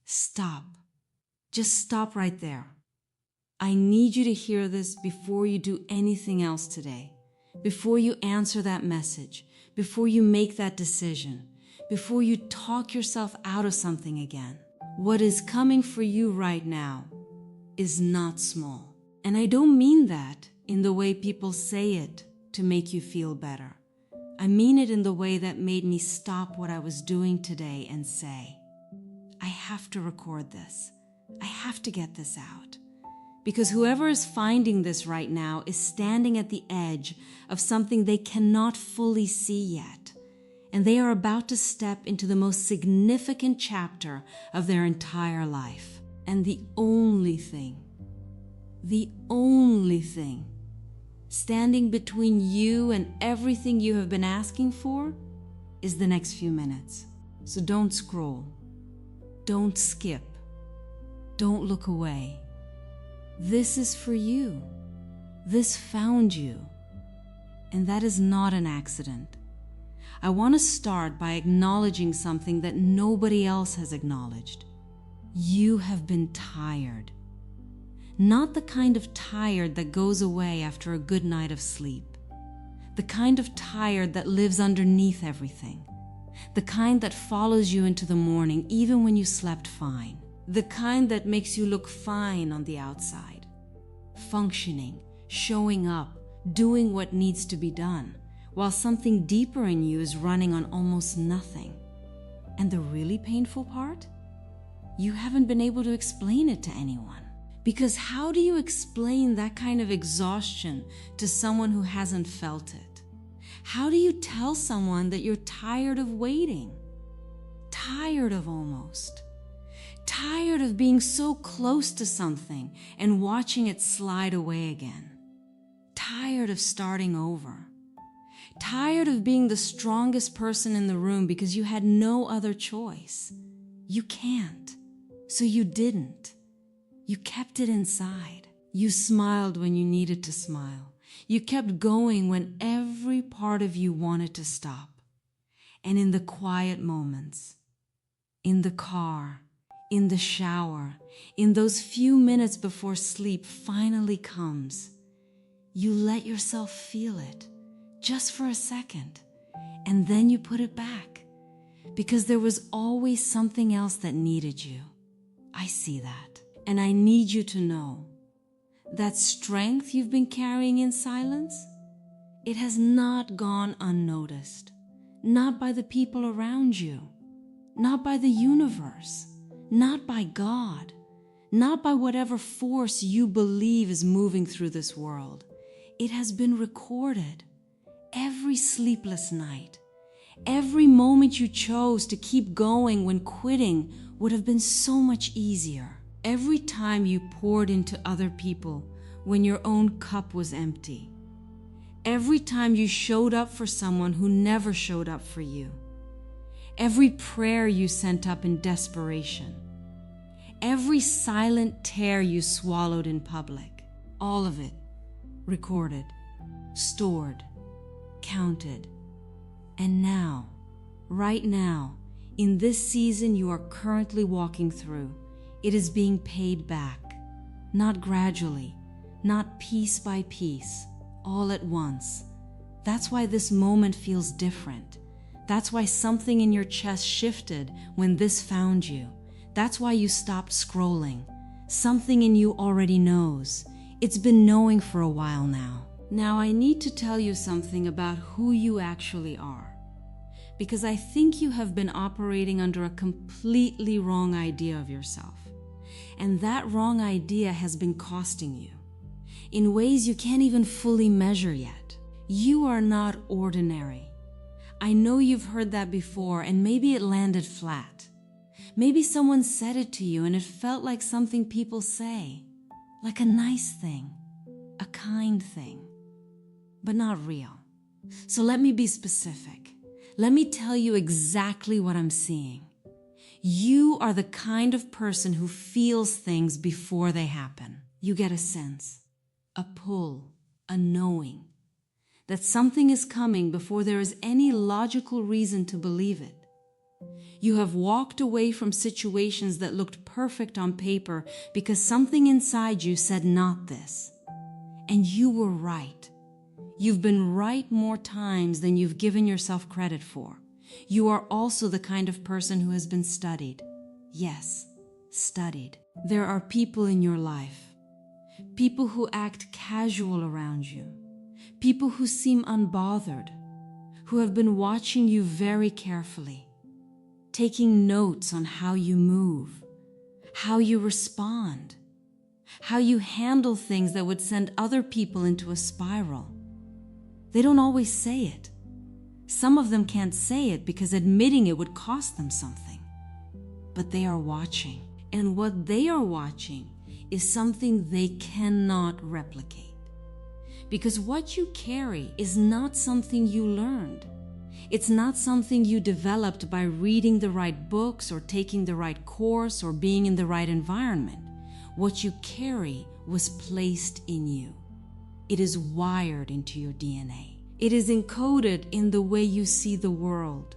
Stop. Just stop right there. I need you to hear this before you do anything else today, before you answer that message, before you make that decision, before you talk yourself out of something again. What is coming for you right now is not small. And I don't mean that in the way people say it to make you feel better. I mean it in the way that made me stop what I was doing today and say, I have to record this. I have to get this out. Because whoever is finding this right now is standing at the edge of something they cannot fully see yet. And they are about to step into the most significant chapter of their entire life. And the only thing standing between you and everything you have been asking for is the next few minutes. So don't scroll. Don't skip. Don't look away. This is for you. This found you. And that is not an accident. I want to start by acknowledging something that nobody else has acknowledged. You have been tired. Not the kind of tired that goes away after a good night of sleep. The kind of tired that lives underneath everything. The kind that follows you into the morning even when you slept fine. The kind that makes you look fine on the outside. Functioning, showing up, doing what needs to be done, while something deeper in you is running on almost nothing. And the really painful part? You haven't been able to explain it to anyone. Because how do you explain that kind of exhaustion to someone who hasn't felt it? How do you tell someone that you're tired of waiting? Tired of almost. Tired of being so close to something and watching it slide away again. Tired of starting over. Tired of being the strongest person in the room because you had no other choice. You can't, so you didn't. You kept it inside. You smiled when you needed to smile. You kept going when every part of you wanted to stop. And in the quiet moments, in the car, in the shower, in those few minutes before sleep finally comes, you let yourself feel it just for a second, and then you put it back because there was always something else that needed you. I see that. And I need you to know that strength you've been carrying in silence, it has not gone unnoticed. Not by the people around you, not by the universe, not by God, not by whatever force you believe is moving through this world. It has been recorded. Every sleepless night, every moment you chose to keep going when quitting would have been so much easier. Every time you poured into other people when your own cup was empty. Every time you showed up for someone who never showed up for you. Every prayer you sent up in desperation. Every silent tear you swallowed in public. All of it recorded, stored, counted. And now, right now, in this season you are currently walking through, it is being paid back, not gradually, not piece by piece, all at once. That's why this moment feels different. That's why something in your chest shifted when this found you. That's why you stopped scrolling. Something in you already knows. It's been knowing for a while now. Now I need to tell you something about who you actually are, because I think you have been operating under a completely wrong idea of yourself. And that wrong idea has been costing you in ways you can't even fully measure yet. You are not ordinary. I know you've heard that before, and maybe it landed flat. Maybe someone said it to you and it felt like something people say, like a nice thing, a kind thing, but not real. So let me be specific. Let me tell you exactly what I'm seeing. You are the kind of person who feels things before they happen. You get a sense, a pull, a knowing that something is coming before there is any logical reason to believe it. You have walked away from situations that looked perfect on paper because something inside you said not this. And you were right. You've been right more times than you've given yourself credit for. You are also the kind of person who has been studied. Yes, studied. There are people in your life. People who act casual around you. People who seem unbothered. Who have been watching you very carefully. Taking notes on how you move. How you respond. How you handle things that would send other people into a spiral. They don't always say it. Some of them can't say it because admitting it would cost them something. But they are watching. And what they are watching is something they cannot replicate. Because what you carry is not something you learned. It's not something you developed by reading the right books or taking the right course or being in the right environment. What you carry was placed in you. It is wired into your DNA. It is encoded in the way you see the world,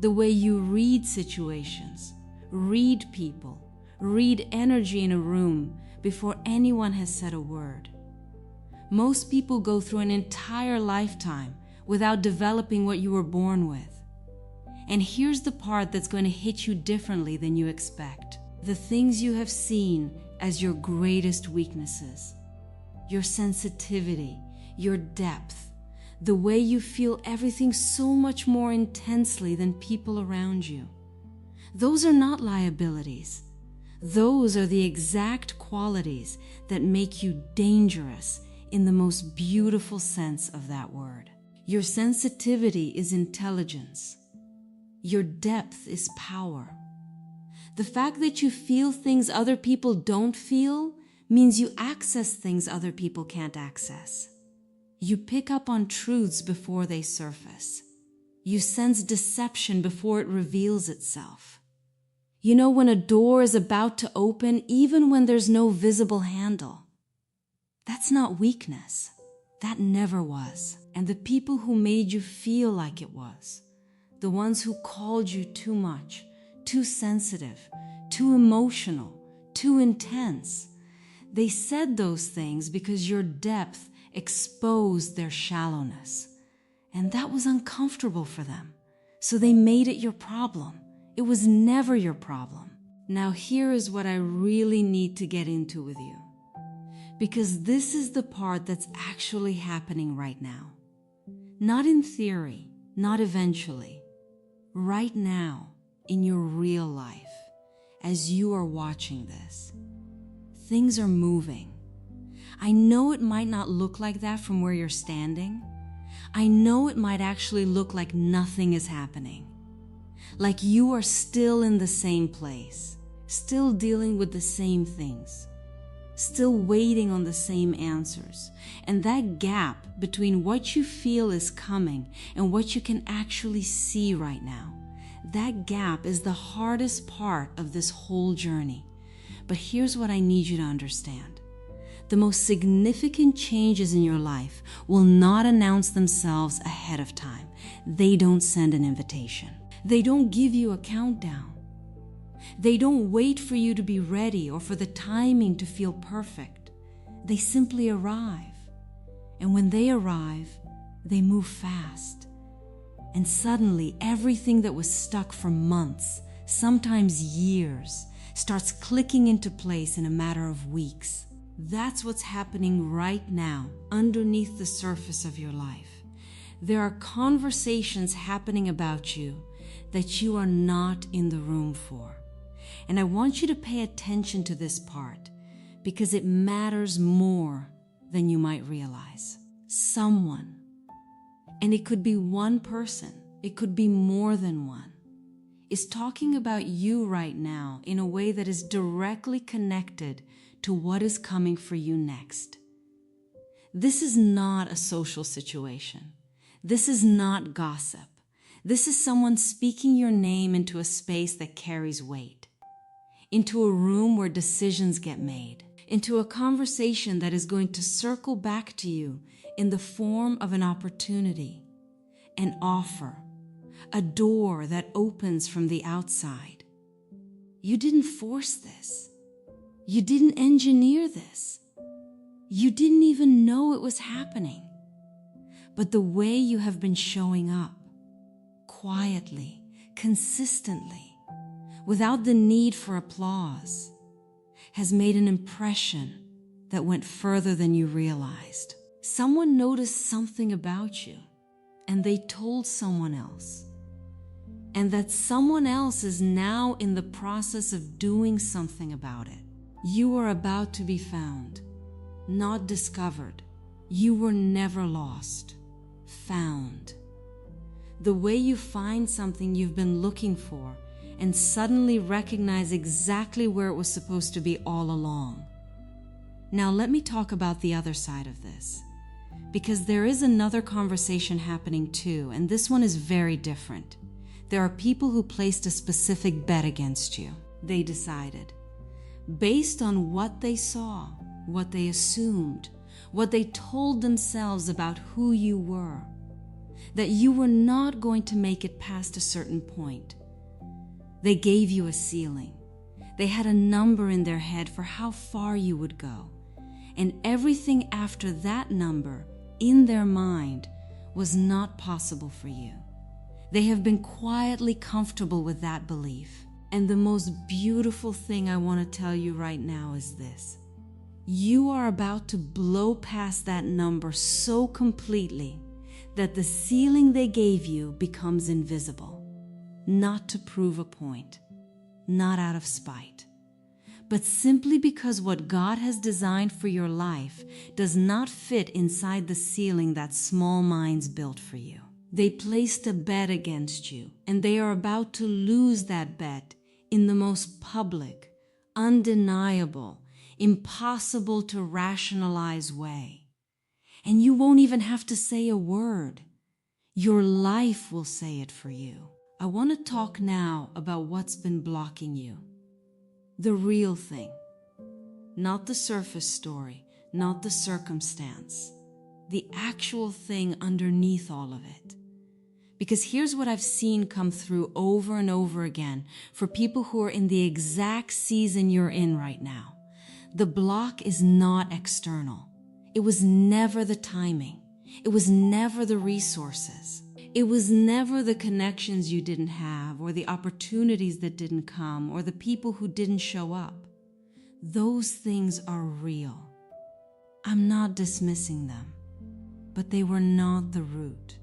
the way you read situations, read people, read energy in a room before anyone has said a word. Most people go through an entire lifetime without developing what you were born with. And here's the part that's going to hit you differently than you expect. The things you have seen as your greatest weaknesses, your sensitivity, your depth, the way you feel everything so much more intensely than people around you. Those are not liabilities. Those are the exact qualities that make you dangerous in the most beautiful sense of that word. Your sensitivity is intelligence. Your depth is power. The fact that you feel things other people don't feel means you access things other people can't access. You pick up on truths before they surface. You sense deception before it reveals itself. You know when a door is about to open even when there's no visible handle. That's not weakness. That never was. And the people who made you feel like it was, the ones who called you too much, too sensitive, too emotional, too intense, they said those things because your depth exposed their shallowness. And that was uncomfortable for them. So they made it your problem. It was never your problem. Now here is what I really need to get into with you. Because this is the part that's actually happening right now. Not in theory, not eventually. Right now, in your real life, as you are watching this. Things are moving. I know it might not look like that from where you're standing. I know it might actually look like nothing is happening. Like you are still in the same place, still dealing with the same things, still waiting on the same answers. And that gap between what you feel is coming and what you can actually see right now, that gap is the hardest part of this whole journey. But here's what I need you to understand. The most significant changes in your life will not announce themselves ahead of time. They don't send an invitation. They don't give you a countdown. They don't wait for you to be ready or for the timing to feel perfect. They simply arrive. And when they arrive, they move fast. And suddenly, everything that was stuck for months, sometimes years, starts clicking into place in a matter of weeks. That's what's happening right now, underneath the surface of your life. There are conversations happening about you that you are not in the room for. And I want you to pay attention to this part because it matters more than you might realize. Someone, and it could be one person, it could be more than one, is talking about you right now in a way that is directly connected to what is coming for you next. This is not a social situation. This is not gossip. This is someone speaking your name into a space that carries weight, into a room where decisions get made, into a conversation that is going to circle back to you in the form of an opportunity, an offer, a door that opens from the outside. You didn't force this. You didn't engineer this. You didn't even know it was happening. But the way you have been showing up, quietly, consistently, without the need for applause, has made an impression that went further than you realized. Someone noticed something about you, and they told someone else. And that someone else is now in the process of doing something about it. You are about to be found, not discovered. You were never lost, found. The way you find something you've been looking for and suddenly recognize exactly where it was supposed to be all along. Now let me talk about the other side of this, because there is another conversation happening too, and this one is very different. There are people who placed a specific bet against you. They decided, based on what they saw, what they assumed, what they told themselves about who you were, that you were not going to make it past a certain point. They gave you a ceiling. They had a number in their head for how far you would go. And everything after that number, in their mind, was not possible for you. They have been quietly comfortable with that belief. And the most beautiful thing I want to tell you right now is this. You are about to blow past that number so completely that the ceiling they gave you becomes invisible. Not to prove a point, not out of spite, but simply because what God has designed for your life does not fit inside the ceiling that small minds built for you. They placed a bet against you, and they are about to lose that bet in the most public, undeniable, impossible to rationalize way. And you won't even have to say a word. Your life will say it for you. I want to talk now about what's been blocking you. The real thing. Not the surface story, not the circumstance. The actual thing underneath all of it. Because here's what I've seen come through over and over again for people who are in the exact season you're in right now. The block is not external. It was never the timing. It was never the resources. It was never the connections you didn't have, or the opportunities that didn't come, or the people who didn't show up. Those things are real. I'm not dismissing them, but they were not the root.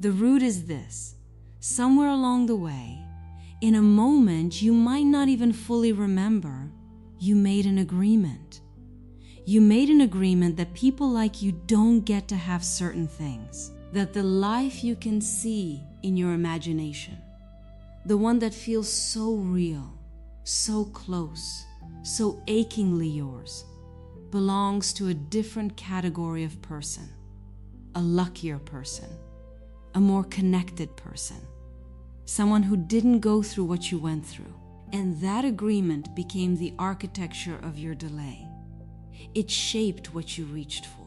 The root is this. Somewhere along the way, in a moment you might not even fully remember, you made an agreement. You made an agreement that people like you don't get to have certain things. That the life you can see in your imagination, the one that feels so real, so close, so achingly yours, belongs to a different category of person, a luckier person, a more connected person, someone who didn't go through what you went through. And that agreement became the architecture of your delay. It shaped what you reached for.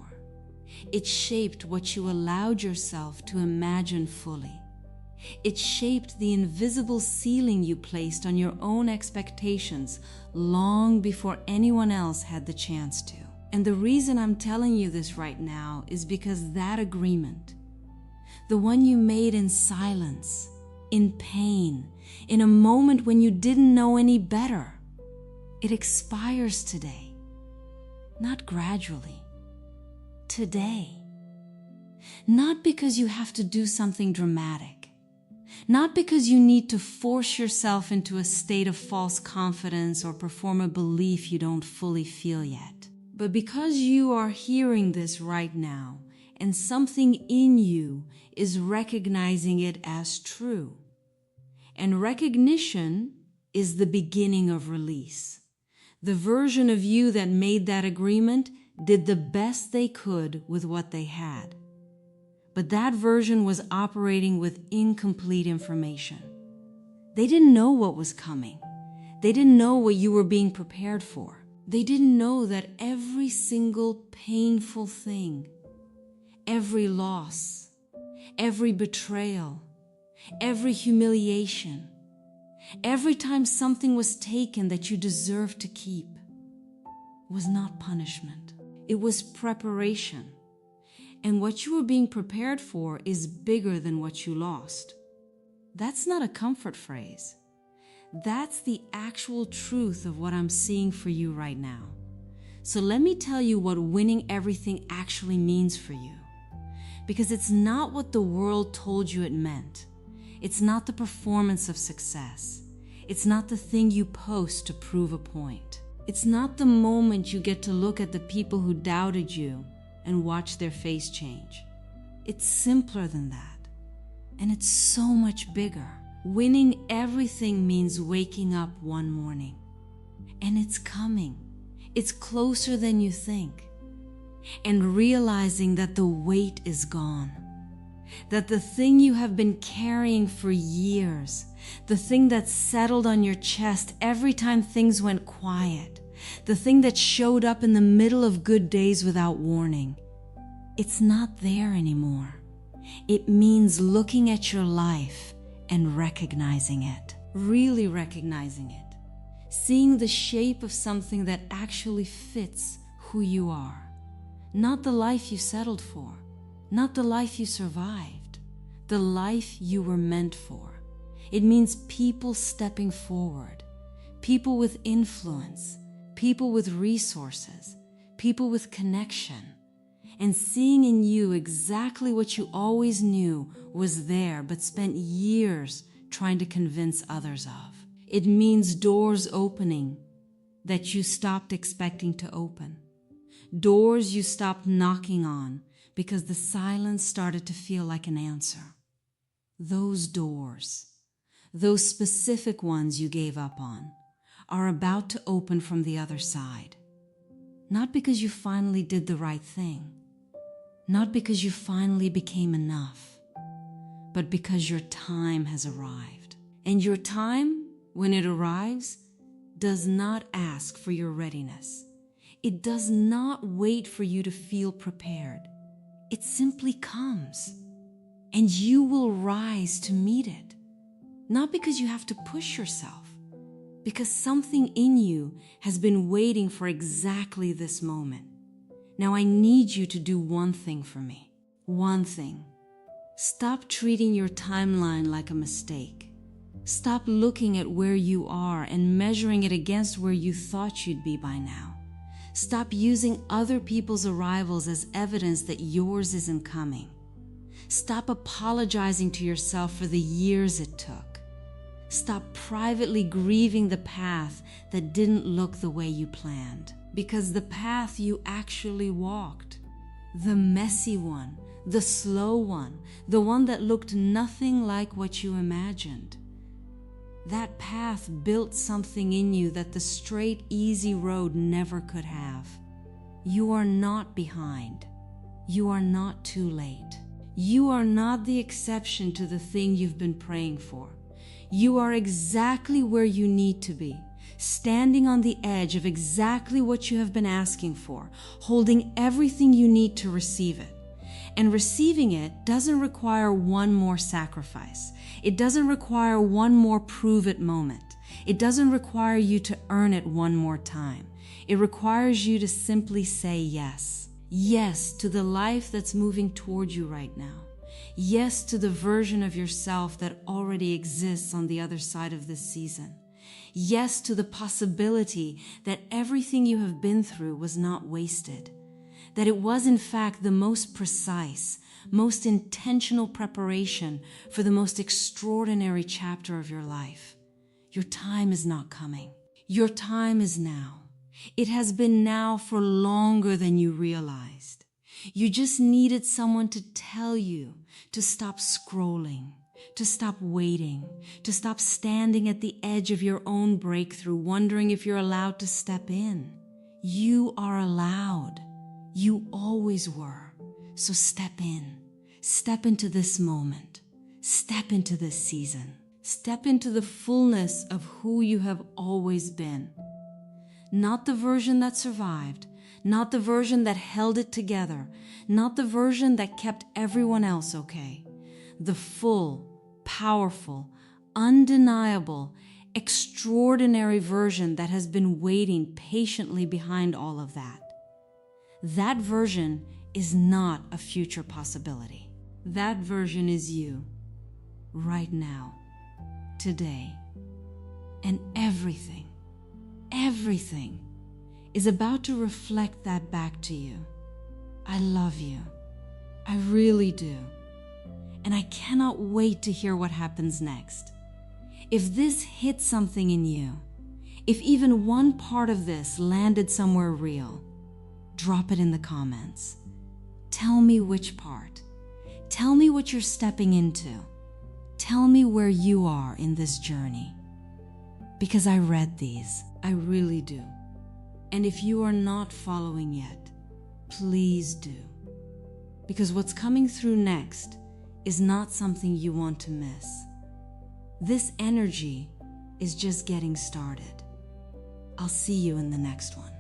It shaped what you allowed yourself to imagine fully. It shaped the invisible ceiling you placed on your own expectations long before anyone else had the chance to. And the reason I'm telling you this right now is because that agreement, the one you made in silence, in pain, in a moment when you didn't know any better, it expires today. Not gradually. Today. Not because you have to do something dramatic. Not because you need to force yourself into a state of false confidence or perform a belief you don't fully feel yet. But because you are hearing this right now and something in you is recognizing it as true. And recognition is the beginning of release. The version of you that made that agreement did the best they could with what they had. But that version was operating with incomplete information. They didn't know what was coming. They didn't know what you were being prepared for. They didn't know that every single painful thing, every loss, every betrayal, every humiliation, every time something was taken that you deserved to keep, was not punishment. It was preparation. And what you were being prepared for is bigger than what you lost. That's not a comfort phrase. That's the actual truth of what I'm seeing for you right now. So let me tell you what winning everything actually means for you. Because it's not what the world told you it meant. It's not the performance of success. It's not the thing you post to prove a point. It's not the moment you get to look at the people who doubted you and watch their face change. It's simpler than that. And it's so much bigger. Winning everything means waking up one morning. And it's coming. It's closer than you think. And realizing that the weight is gone. That the thing you have been carrying for years, the thing that settled on your chest every time things went quiet, the thing that showed up in the middle of good days without warning, it's not there anymore. It means looking at your life and recognizing it, really recognizing it, seeing the shape of something that actually fits who you are, not the life you settled for, not the life you survived, the life you were meant for. It means people stepping forward, people with influence, people with resources, people with connection, and seeing in you exactly what you always knew was there but spent years trying to convince others of. It means doors opening that you stopped expecting to open, doors you stopped knocking on because the silence started to feel like an answer. Those doors, those specific ones you gave up on, are about to open from the other side. Not because you finally did the right thing, not because you finally became enough, but because your time has arrived. And your time, when it arrives, does not ask for your readiness. It does not wait for you to feel prepared. It simply comes, and you will rise to meet it. Not because you have to push yourself, because something in you has been waiting for exactly this moment. Now I need you to do one thing for me. One thing. Stop treating your timeline like a mistake. Stop looking at where you are and measuring it against where you thought you'd be by now. Stop using other people's arrivals as evidence that yours isn't coming. Stop apologizing to yourself for the years it took. Stop privately grieving the path that didn't look the way you planned. Because the path you actually walked, the messy one, the slow one, the one that looked nothing like what you imagined, that path built something in you that the straight, easy road never could have. You are not behind. You are not too late. You are not the exception to the thing you've been praying for. You are exactly where you need to be, standing on the edge of exactly what you have been asking for, holding everything you need to receive it. And receiving it doesn't require one more sacrifice. It doesn't require one more prove it moment. It doesn't require you to earn it one more time. It requires you to simply say yes. Yes to the life that's moving toward you right now. Yes to the version of yourself that already exists on the other side of this season. Yes to the possibility that everything you have been through was not wasted. That it was in fact the most precise, most intentional preparation for the most extraordinary chapter of your life. Your time is not coming. Your time is now. It has been now for longer than you realized. You just needed someone to tell you to stop scrolling, to stop waiting, to stop standing at the edge of your own breakthrough, wondering if you're allowed to step in. You are allowed. You always were. So step in. Step into this moment. Step into this season. Step into the fullness of who you have always been. Not the version that survived, not the version that held it together, not the version that kept everyone else okay. The full, powerful, undeniable, extraordinary version that has been waiting patiently behind all of that. That version is not a future possibility. That version is you, right now, today. And everything is about to reflect that back to you. I love you. I really do. And I cannot wait to hear what happens next. If this hit something in you, if even one part of this landed somewhere real, drop it in the comments. Tell me which part. Tell me what you're stepping into. Tell me where you are in this journey. Because I read these. I really do. And if you are not following yet, please do. Because what's coming through next is not something you want to miss. This energy is just getting started. I'll see you in the next one.